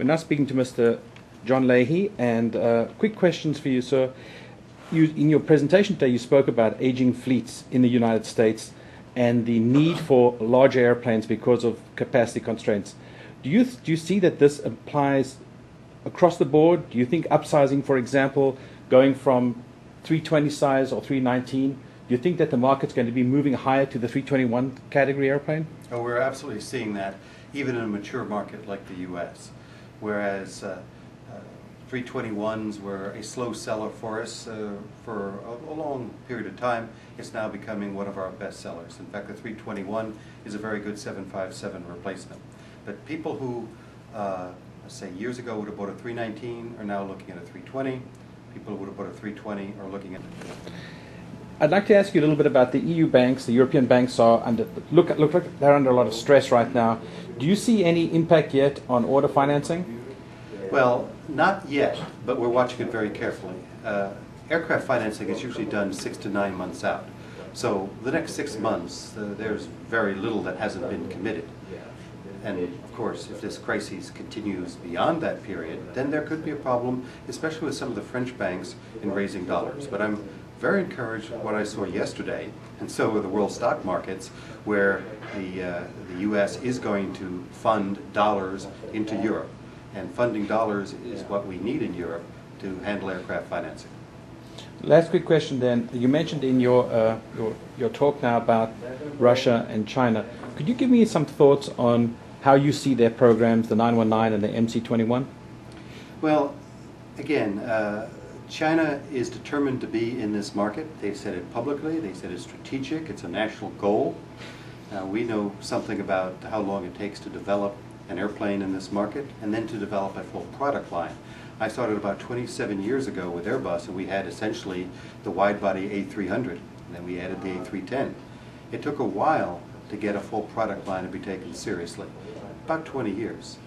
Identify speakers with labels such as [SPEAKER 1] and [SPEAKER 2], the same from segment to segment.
[SPEAKER 1] We're now speaking to Mr. John Leahy, and quick questions for you, sir. In your presentation today, you spoke about aging fleets in the United States and the need for larger airplanes because of capacity constraints. Do you see that this applies across the board? Do you think upsizing, for example, going from 320 size or 319, do you think that the market's going to be moving higher to the 321 category airplane?
[SPEAKER 2] Oh, we're absolutely seeing that, even in a mature market like the U.S., whereas 321s were a slow seller for us for a long period of time. It's now becoming one of our best sellers. In fact, the 321 is a very good 757 replacement. But people who, let's say years ago would have bought a 319 are now looking at a 320. People who would have bought a 320 are looking at it.
[SPEAKER 1] I'd like to ask you a little bit about the EU banks. The European banks are look like they're under a lot of stress right now. Do you see any impact yet on order financing?
[SPEAKER 2] Well, not yet, but we're watching it very carefully. Aircraft financing is usually done 6 to 9 months out. So the next 6 months, there's very little that hasn't been committed. And of course, if this crisis continues beyond that period, then there could be a problem, especially with some of the French banks in raising dollars. But I'm very encouraged with what I saw yesterday, and so are the world stock markets, where the U.S. is going to fund dollars into Europe. And funding dollars is what we need in Europe to handle aircraft financing.
[SPEAKER 1] Last quick question then. You mentioned in your talk now about Russia and China. Could you give me some thoughts on how you see their programs, the 919 and the MC-21?
[SPEAKER 2] Well, again, China is determined to be in this market. They've said it publicly. They said it's strategic. It's a national goal. We know something about how long it takes to develop an airplane in this market and then to develop a full product line. I started about 27 years ago with Airbus, and we had essentially the wide-body A300, and then we added the A310. It took a while to get a full product line to be taken seriously, about 20 years.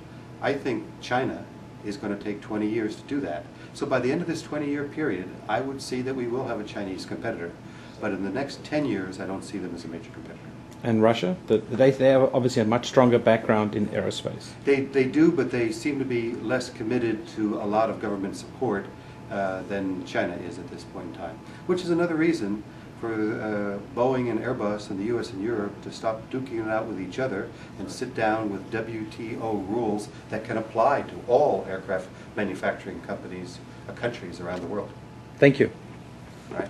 [SPEAKER 2] I think China is going to take 20 years to do that. So by the end of this 20-year period, I would see that we will have a Chinese competitor. But in the next 10 years, I don't see them as a major competitor.
[SPEAKER 1] And Russia? They have obviously a much stronger background in aerospace.
[SPEAKER 2] They do, but they seem to be less committed to a lot of government support than China is at this point in time, which is another reason for Boeing and Airbus and the U.S. and Europe to stop duking it out with each other and sit down with WTO rules that can apply to all aircraft manufacturing companies, countries around the world.
[SPEAKER 1] Thank you.
[SPEAKER 2] All right.